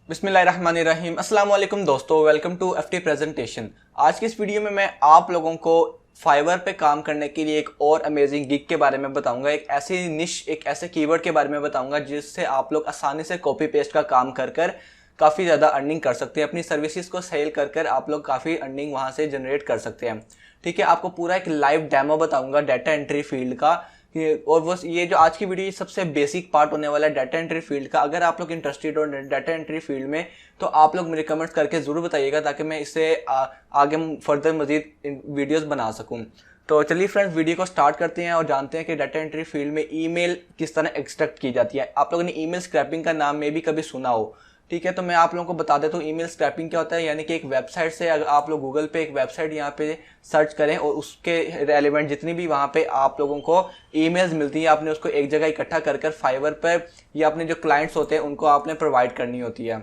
बिस्मिल्लाहिर्रहमानिर्रहीम। अस्सलाम वालेकुम दोस्तों, वेलकम टू एफटी प्रेजेंटेशन। आज की इस वीडियो में मैं आप लोगों को फाइवर पे काम करने के लिए एक और अमेजिंग गिग के बारे में बताऊंगा। एक ऐसी निश, एक ऐसे कीवर्ड के बारे में बताऊंगा जिससे आप लोग आसानी से कॉपी पेस्ट का काम कर कर काफ़ी ज़्यादा अर्निंग कर सकते हैं। अपनी सर्विसेज को सेल कर कर आप लोग काफ़ी अर्निंग वहाँ से जनरेट कर सकते हैं। ठीक है, आपको पूरा एक लाइव डेमो बताऊंगा डाटा एंट्री फील्ड का। और वो ये जो आज की वीडियो सबसे बेसिक पार्ट होने वाला है डाटा एंट्री फील्ड का। अगर आप लोग इंटरेस्टेड हो डाटा एंट्री फील्ड में तो आप लोग मुझे कमेंट्स करके ज़रूर बताइएगा ताकि मैं इससे आगे फर्दर मजीद वीडियोस बना सकूं। तो चलिए फ्रेंड्स, वीडियो को स्टार्ट करते हैं और जानते हैं कि डाटा एंट्री फील्ड में ईमेल किस तरह एक्सट्रैक्ट की जाती है। आप लोगों ने ईमेल स्क्रैपिंग का नाम में भी कभी सुना हो। ठीक है, तो मैं आप लोगों को बता देता हूँ ईमेल स्क्रैपिंग क्या होता है। यानी कि एक वेबसाइट से, अगर आप लोग गूगल पे एक वेबसाइट यहाँ पे सर्च करें और उसके रेलिवेंट जितनी भी वहाँ पे आप लोगों को ईमेल्स मिलती है, आपने उसको एक जगह इकट्ठा कर कर फाइवर पर या अपने जो क्लाइंट्स होते हैं उनको आपने प्रोवाइड करनी होती है।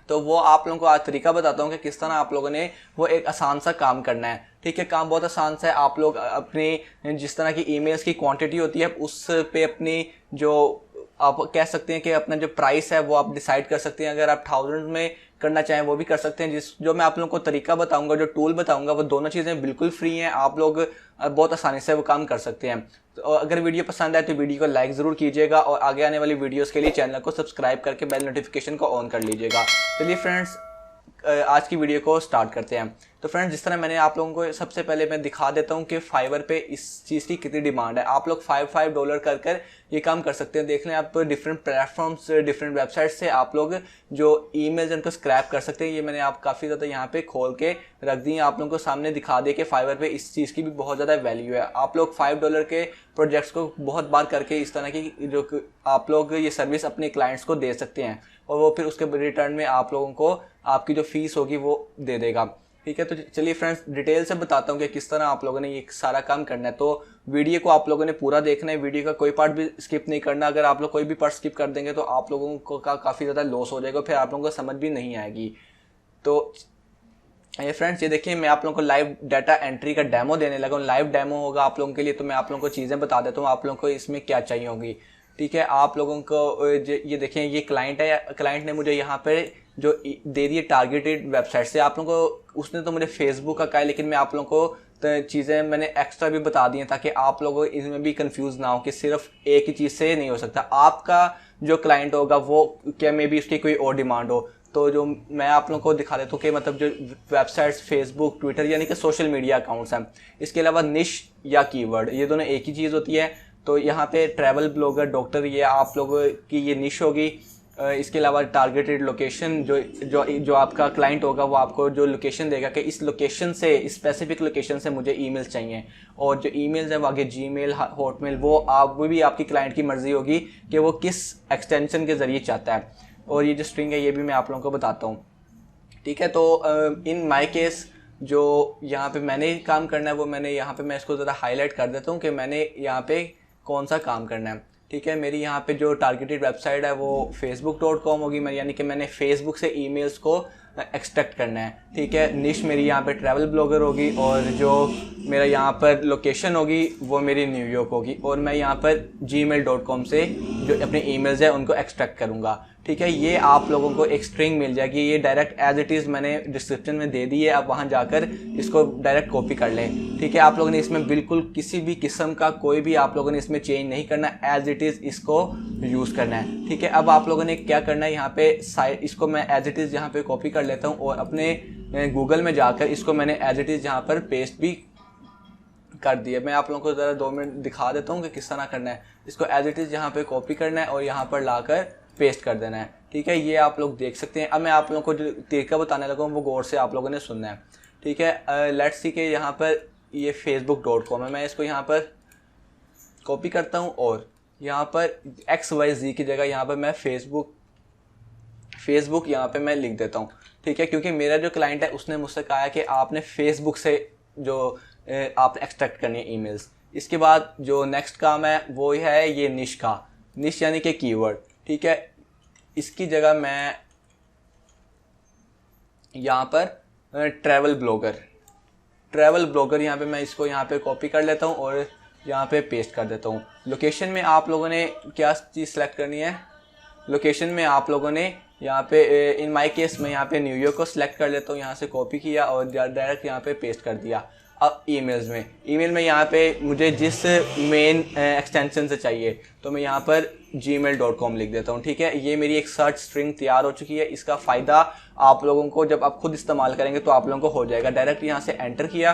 तो वो आप लोगों को आज तरीका बताता हूँ कि किस तरह आप लोगों ने वो एक आसान सा काम करना है। ठीक है, काम बहुत आसान सा है। आप लोग अपनी जिस तरह की ईमेल्स की क्वांटिटी होती है उस पे अपनी जो आप कह सकते हैं कि अपना जो प्राइस है वो आप डिसाइड कर सकते हैं। अगर आप 1000 में करना चाहें वो भी कर सकते हैं। जो मैं आप लोगों को तरीका बताऊंगा, जो टूल बताऊंगा, वो दोनों चीज़ें बिल्कुल फ्री हैं। आप लोग बहुत आसानी से वो काम कर सकते हैं। तो अगर वीडियो पसंद आए तो वीडियो को लाइक ज़रूर कीजिएगा और आगे आने वाली वीडियोस के लिए चैनल को सब्सक्राइब करके बेल नोटिफिकेशन को ऑन कर लीजिएगा। चलिए फ्रेंड्स, आज की वीडियो को स्टार्ट करते हैं। तो फ्रेंड्स, जिस तरह मैंने आप लोगों को सबसे पहले मैं दिखा देता हूं कि फाइवर पे इस चीज़ की कितनी डिमांड है। आप लोग $5 कर कर ये काम कर सकते हैं। देख लें आप डिफरेंट प्लेटफॉर्म्स, डिफरेंट वेबसाइट से आप लोग जो ईमेल्स उनको स्क्रैप कर सकते हैं। ये मैंने आप काफ़ी ज़्यादा यहाँ पे खोल के रख दी, आप लोगों को सामने दिखा दिया कि फाइवर पे इस चीज़ की भी बहुत ज़्यादा वैल्यू है। आप लोग $5 के प्रोजेक्ट्स को बहुत बार करके इस तरह की जो आप लोग ये सर्विस अपने क्लाइंट्स को दे सकते हैं और वो फिर उसके रिटर्न में आप लोगों को आपकी जो फीस होगी वो दे देगा। ठीक है, तो चलिए फ्रेंड्स, डिटेल से बताता हूँ कि किस तरह आप लोगों ने ये सारा काम करना है। तो वीडियो को आप लोगों ने पूरा देखना है, वीडियो का कोई पार्ट भी स्किप नहीं करना। अगर आप लोग कोई भी पार्ट स्किप कर देंगे तो आप लोगों को काफ़ी ज़्यादा लॉस हो जाएगा, फिर आप लोगों को समझ भी नहीं आएगी। तो ये फ्रेंड्स, ये देखिए, मैं आप लोगों को लाइव डाटा एंट्री का डेमो देने लगा हूँ। लाइव डेमो होगा आप लोगों के लिए। तो मैं आप लोगों को चीज़ें बता देता हूँ आप लोगों को इसमें क्या चाहिए होगी। ठीक है, आप लोगों को ये देखें, ये क्लाइंट है। क्लाइंट ने मुझे यहाँ पे जो दे दी है टारगेटेड वेबसाइट से। आप लोगों को उसने तो मुझे फेसबुक का कहा है, लेकिन मैं आप लोगों को चीज़ें मैंने एक्स्ट्रा भी बता दी हैं ताकि आप लोगों को इसमें भी कंफ्यूज ना हो कि सिर्फ एक ही चीज़ से नहीं हो सकता। आपका जो क्लाइंट होगा वो क्या मे बी उसकी कोई और डिमांड हो। तो जो मैं आप लोगों को दिखा देता हूँ कि मतलब जो वेबसाइट्स, फेसबुक, ट्विटर यानी कि सोशल मीडिया अकाउंट्स हैं, इसके अलावा निश या कीवर्ड, ये दोनों एक ही चीज़ होती है। तो यहाँ पे ट्रैवल ब्लॉगर, डॉक्टर, ये आप लोगों की ये निश होगी। इसके अलावा टारगेटेड लोकेशन, जो जो जो आपका क्लाइंट होगा वो आपको जो लोकेशन देगा कि इस लोकेशन से, स्पेसिफिक लोकेशन से मुझे ईमेल्स चाहिए। और जो ईमेल्स हैं वो आगे जीमेल, हॉटमेल, वो भी आपकी क्लाइंट की मर्जी होगी कि वो किस एक्सटेंशन के ज़रिए चाहता है। और ये जो स्ट्रिंग है ये भी मैं आप लोगों को बताता हूँ। ठीक है, तो इन माय केस जो यहाँ पे मैंने काम करना है वो मैंने यहाँ पे मैं इसको ज़रा हाईलाइट कर देता हूँ कि मैंने यहाँ पे कौन सा काम करना है। ठीक है, मेरी यहाँ पे जो टारगेटेड वेबसाइट है वो facebook.com होगी। मैं यानी कि मैंने फेसबुक से ईमेल्स को एक्सट्रैक्ट करना है। ठीक है, निश मेरी यहाँ पे ट्रैवल ब्लॉगर होगी और जो मेरा यहाँ पर लोकेशन होगी वो मेरी न्यूयॉर्क होगी। और मैं यहाँ पर gmail.com से जो अपने ईमेल्स है उनको एक्सट्रैक्ट करूँगा। ठीक है, ये आप लोगों को एक स्ट्रिंग मिल जाएगी। ये डायरेक्ट एज इट इज़ मैंने डिस्क्रिप्शन में दे दी है, आप वहाँ जाकर इसको डायरेक्ट कॉपी कर लें। ठीक है, आप लोगों ने इसमें बिल्कुल किसी भी किस्म का कोई भी आप लोगों ने इसमें चेंज नहीं करना, एज इट इज़ इसको यूज़ करना है। ठीक है, अब आप लोगों ने क्या करना है, यहाँ पे साइड इसको मैं एज इट इज़ यहाँ पे कॉपी कर लेता हूँ और अपने गूगल में जाकर इसको मैंने एज इट इज़ यहाँ पर पेस्ट भी कर दिया। मैं आप लोगों को ज़रा 2 मिनट दिखा देता हूँ कि किस तरह करना है। इसको एज इट इज़ यहाँ पे कॉपी करना है और यहाँ पर लाकर पेस्ट कर देना है। ठीक है, ये आप लोग देख सकते हैं। अब मैं आप लोगों को जो तरीका बताने लगा हूँ वो गौर से आप लोगों ने सुनना है। ठीक है, लेट्स सी के यहाँ पर ये facebook.com है। मैं इसको यहाँ पर कॉपी करता हूँ और यहाँ पर XYZ की जगह यहाँ पर मैं फेसबुक यहाँ पे मैं लिख देता हूँ। ठीक है, क्योंकि मेरा जो क्लाइंट है उसने मुझसे कहा है कि आपने फेसबुक से जो आप एक्सट्रैक्ट करनी है ईमेल्स। इसके बाद जो नेक्स्ट काम है वो है ये निश का, निश यानी कि कीवर्ड। ठीक है, इसकी जगह मैं यहाँ पर ट्रैवल ब्लॉगर यहाँ पे मैं इसको यहाँ पे कॉपी कर लेता हूँ और यहाँ पे पेस्ट कर देता हूँ। लोकेशन में आप लोगों ने क्या चीज़ सेलेक्ट करनी है, लोकेशन में आप लोगों ने यहाँ पे इन माय केस मैं यहाँ पे न्यूयॉर्क को सिलेक्ट कर लेता हूँ, यहाँ से कॉपी किया और डायरेक्ट यहाँ पे पेस्ट कर दिया। अब ईमेल में यहाँ पे मुझे जिस मेन एक्सटेंशन से चाहिए तो मैं यहाँ पर gmail.com लिख देता हूँ। ठीक है, ये मेरी एक सर्च स्ट्रिंग तैयार हो चुकी है। इसका फ़ायदा आप लोगों को जब आप खुद इस्तेमाल करेंगे तो आप लोगों को हो जाएगा। डायरेक्ट यहाँ से एंटर किया,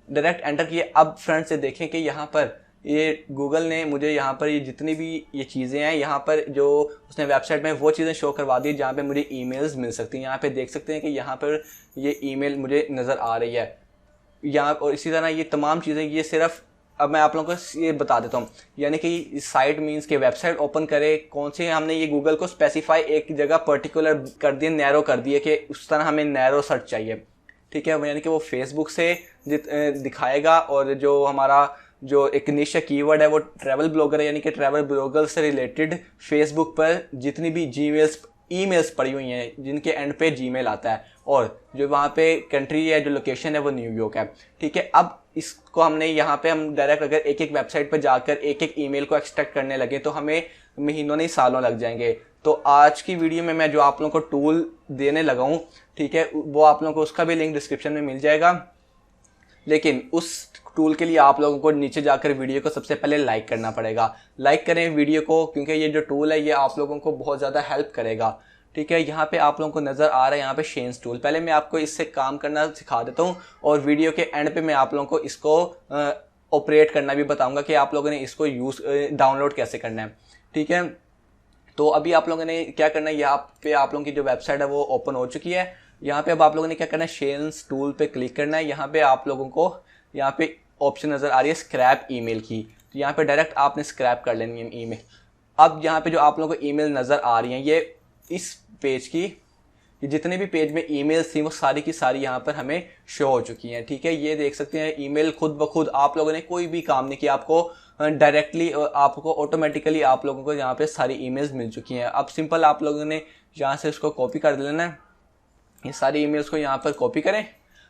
डायरेक्ट एंटर किए। अब फ्रेंड से देखें कि यहाँ पर ये गूगल ने मुझे यहाँ पर ये जितनी भी ये चीज़ें हैं यहाँ पर जो उसने वेबसाइट में वो चीज़ें शो करवा दी जहाँ पे मुझे ईमेल्स मिल सकती हैं। यहाँ पे देख सकते हैं कि यहाँ पर ये ईमेल मुझे नज़र आ रही है यहाँ। और इसी तरह ये तमाम चीज़ें ये सिर्फ अब मैं आप लोगों को ये बता देता हूँ, यानी कि साइट मीन्स के वेबसाइट ओपन करे कौन से, हमने ये गूगल को स्पेसिफाई एक जगह पर्टिकुलर कर दिए, नैरो कर दिए कि उस तरह हमें नैरो सर्च चाहिए। ठीक है, यानी कि वो फेसबुक से दिखाएगा और जो हमारा जो एक निश कीवर्ड है वो ट्रैवल ब्लॉगर है, यानी कि ट्रैवल ब्लॉगर से रिलेटेड फेसबुक पर जितनी भी ईमेल्स पड़ी हुई हैं जिनके एंड पे जीमेल आता है और जो वहाँ पे कंट्री है, जो लोकेशन है वो न्यूयॉर्क है। ठीक है, अब इसको हमने यहाँ पे हम डायरेक्ट अगर एक एक वेबसाइट पर जाकर एक एक ईमेल को एक्सट्रैक्ट करने लगे तो हमें महीनों नहीं सालों लग जाएंगे। तो आज की वीडियो में मैं जो आप लोगों को टूल देने लगा हूँ, ठीक है, वो आप लोगों को उसका भी लिंक डिस्क्रिप्शन में मिल जाएगा। लेकिन उस टूल के लिए आप लोगों को नीचे जाकर वीडियो को सबसे पहले लाइक करना पड़ेगा। लाइक करें वीडियो को, क्योंकि ये जो टूल है ये आप लोगों को बहुत ज़्यादा हेल्प करेगा। ठीक है, यहाँ पे आप लोगों को नज़र आ रहा है यहाँ पे शेन्स टूल। पहले मैं आपको इससे काम करना सिखा देता हूँ और वीडियो के एंड पे मैं आप लोगों को इसको ऑपरेट करना भी बताऊँगा कि आप लोगों ने इसको डाउनलोड कैसे करना है। ठीक है, तो अभी आप लोगों ने क्या करना है, यहाँ पे आप लोगों की जो वेबसाइट है वो ओपन हो चुकी है। यहाँ पे अब आप लोगों ने क्या करना है, शेन्स टूल पे क्लिक करना है। यहाँ पे आप लोगों को यहाँ पे ऑप्शन नज़र आ रही है स्क्रैप ईमेल की, तो यहाँ पे डायरेक्ट आपने स्क्रैप कर लेनी है ईमेल। अब यहाँ पे जो आप लोगों को ईमेल नज़र आ रही हैं ये इस पेज की, ये जितने भी पेज में ईमेल्स थी वो सारी की सारी यहाँ पर हमें शो हो चुकी हैं। ठीक है, ये देख सकते हैं ईमेल खुद ब खुद, आप लोगों ने कोई भी काम नहीं किया, आपको डायरेक्टली आपको ऑटोमेटिकली आप लोगों को यहाँ पे सारी ईमेल्स मिल चुकी हैं। अब सिंपल आप लोगों ने यहाँ से उसको कॉपी कर लेना है, ये सारी ईमेल्स को यहाँ पर कॉपी करें।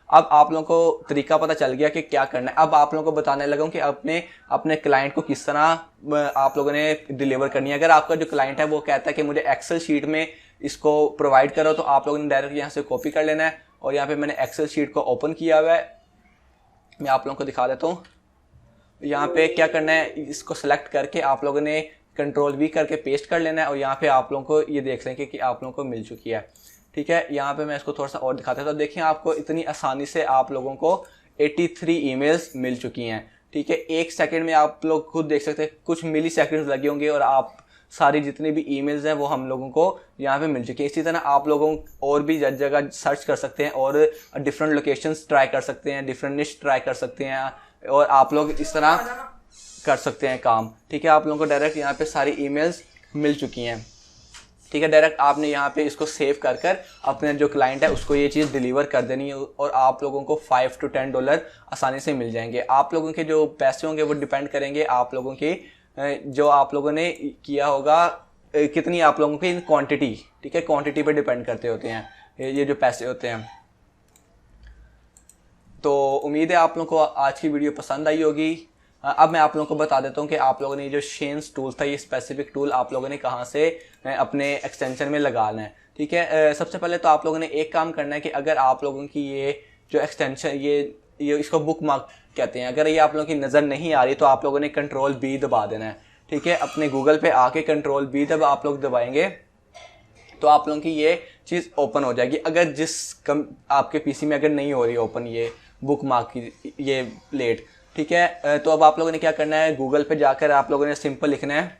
अब आप लोगों को तरीका पता चल गया कि क्या करना है। अब आप लोगों को बताने लगा हूँ कि अपने क्लाइंट को किस तरह आप लोगों ने डिलीवर करनी है। अगर आपका जो क्लाइंट है वो कहता है कि मुझे एक्सेल शीट में इसको प्रोवाइड करो, तो आप लोगों ने डायरेक्ट यहाँ से कॉपी कर लेना है। और यहाँ पे मैंने एक्सेल शीट को ओपन किया हुआ है, मैं आप लोगों को दिखा देता हूँ। यहाँ पे क्या करना है, इसको सेलेक्ट करके आप लोगों ने Ctrl+V करके पेस्ट कर लेना है और यहाँ पे आप लोगों को ये देख लेंगे कि आप लोगों को मिल चुकी है। ठीक है, यहाँ पे मैं इसको थोड़ा सा और दिखाता था, तो देखिए आपको इतनी आसानी से आप लोगों को 83 ईमेल्स मिल चुकी हैं। ठीक है, एक सेकंड में आप लोग खुद देख सकते हैं, कुछ मिली सेकेंड्स लगे होंगे और आप सारी जितनी भी ईमेल्स हैं वो हम लोगों को यहाँ पे मिल चुकी है। इसी तरह आप लोगों और भी जगह सर्च कर सकते हैं और डिफरेंट लोकेशंस ट्राई कर सकते हैं, डिफरेंट निश ट्राई कर सकते हैं और आप लोग इस तरह कर सकते हैं काम। ठीक है, आप लोगों को डायरेक्ट यहाँ पे सारी ईमेल्स मिल चुकी हैं। ठीक है, डायरेक्ट आपने यहाँ पे इसको सेव कर अपने जो क्लाइंट है उसको ये चीज़ डिलीवर कर देनी है और आप लोगों को $5 to $10 आसानी से मिल जाएंगे। आप लोगों के जो पैसे होंगे वो डिपेंड करेंगे आप लोगों की जो आप लोगों ने किया होगा, कितनी आप लोगों की क्वांटिटी। ठीक है, क्वांटिटी पे डिपेंड करते होते हैं ये जो पैसे होते हैं। तो उम्मीद है आप लोगों को आज की वीडियो पसंद आई होगी। अब मैं आप लोगों को बता देता हूँ कि आप लोगों ने जो शेन्स टूल था, ये स्पेसिफिक टूल आप लोगों ने कहाँ से अपने एक्सटेंशन में लगाना है। ठीक है, सबसे पहले तो आप लोगों ने एक काम करना है कि अगर आप लोगों की ये जो एक्सटेंशन ये इसको बुक मार्क कहते हैं, अगर ये आप लोगों की नज़र नहीं आ रही तो आप लोगों ने Ctrl+B दबा देना है। ठीक है, अपने गूगल पे आके Ctrl+B जब आप लोग दबाएंगे तो आप लोगों की ये चीज़ ओपन हो जाएगी। अगर आपके पीसी में अगर नहीं हो रही ओपन ये बुक मार्क की ये लेट, ठीक है, तो अब आप लोगों ने क्या करना है, गूगल पे जाकर आप लोगों ने सिंपल लिखना है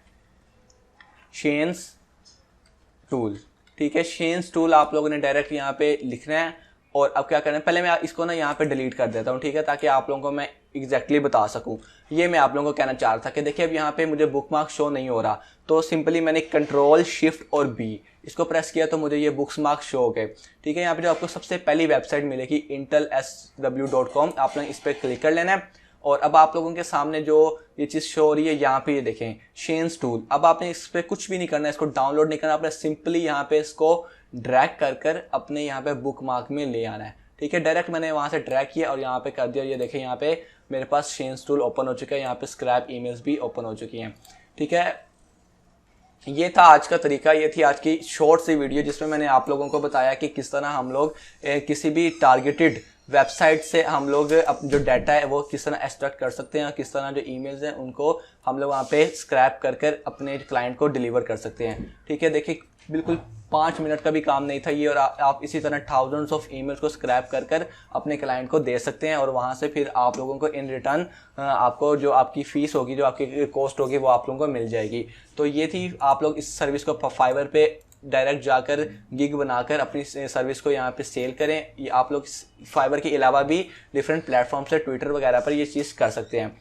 शेन्स टूल। ठीक है, शेन्स टूल आप लोगों ने डायरेक्ट यहाँ पे लिखना है और अब क्या करना है, पहले मैं इसको ना यहाँ पे डिलीट कर देता हूँ। ठीक है, ताकि आप लोगों को मैं एग्जैक्टली बता सकूँ। ये मैं आप लोगों को कहना चाह रहा था कि देखिए अब यहाँ पे मुझे बुक मार्क शो नहीं हो रहा, तो सिंपली मैंने Ctrl+Shift+B इसको प्रेस किया तो मुझे ये बुक्स मार्क शो हो गए। ठीक है, यहाँ पे जो आपको सबसे पहली वेबसाइट मिलेगी intelsw.com, आप लोग इस पर क्लिक कर लेना है और अब आप लोगों के सामने जो ये चीज़ शो हो रही है यहाँ पे ये देखें शेन्स टूल। अब आपने इस पर कुछ भी नहीं करना है, इसको डाउनलोड नहीं करना, आपने सिंपली यहाँ पे इसको ड्रैग कर अपने यहाँ पे बुक मार्क में ले आना है। ठीक है, डायरेक्ट मैंने वहाँ से ड्रैग किया और यहाँ पे कर दिया। ये देखें यहाँ पे मेरे पास शेन्स टूल ओपन हो चुका है, यहाँ पे स्क्रैप ईमेल्स भी ओपन हो चुकी हैं। ठीक है, ये था आज का तरीका, ये थी आज की शॉर्ट सी वीडियो जिसमें मैंने आप लोगों को बताया कि किस तरह हम लोग किसी भी टारगेटेड वेबसाइट से हम लोग जो डाटा है वो किस तरह एक्सट्रैक्ट कर सकते हैं, किस तरह जो ईमेल्स हैं उनको हम लोग वहाँ पे स्क्रैप कर कर अपने क्लाइंट को डिलीवर कर सकते हैं। ठीक है, देखिए बिल्कुल 5 मिनट का भी काम नहीं था ये, और आप इसी तरह थाउजेंड्स ऑफ ईमेल्स को स्क्रैप कर कर अपने क्लाइंट को दे सकते हैं, और वहाँ से फिर आप लोगों को इन रिटर्न आपको जो आपकी फ़ीस होगी, जो आपकी कॉस्ट होगी, वो आप लोगों को मिल जाएगी। तो ये थी, आप लोग इस सर्विस को फाइवर पे डायरेक्ट जाकर गिग बनाकर अपनी सर्विस को यहाँ पे सेल करें। ये आप लोग फाइवर के अलावा भी डिफरेंट प्लेटफॉर्म से ट्विटर वगैरह पर ये चीज़ कर सकते हैं।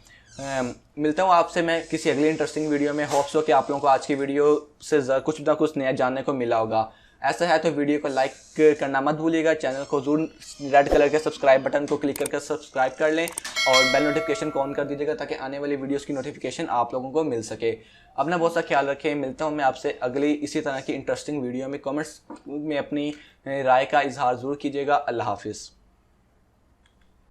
मिलता हूँ आपसे मैं किसी अगली इंटरेस्टिंग वीडियो में। होप्स हो कि आप लोगों को आज की वीडियो से कुछ ना कुछ नया जानने को मिला होगा। ऐसा है तो वीडियो को लाइक करना मत भूलिएगा, चैनल को जरूर रेड कलर के सब्सक्राइब बटन को क्लिक करके सब्सक्राइब कर लें, और बेल नोटिफिकेशन को ऑन कर दीजिएगा ताकि आने वाली वीडियोस की नोटिफिकेशन आप लोगों को मिल सके। अपना बहुत सा ख्याल रखें। मिलता हूँ मैं आपसे अगली इसी तरह की इंटरेस्टिंग वीडियो में। कमेंट्स में अपनी राय का इजहार ज़रूर कीजिएगा। अल्लाह हाफिज़।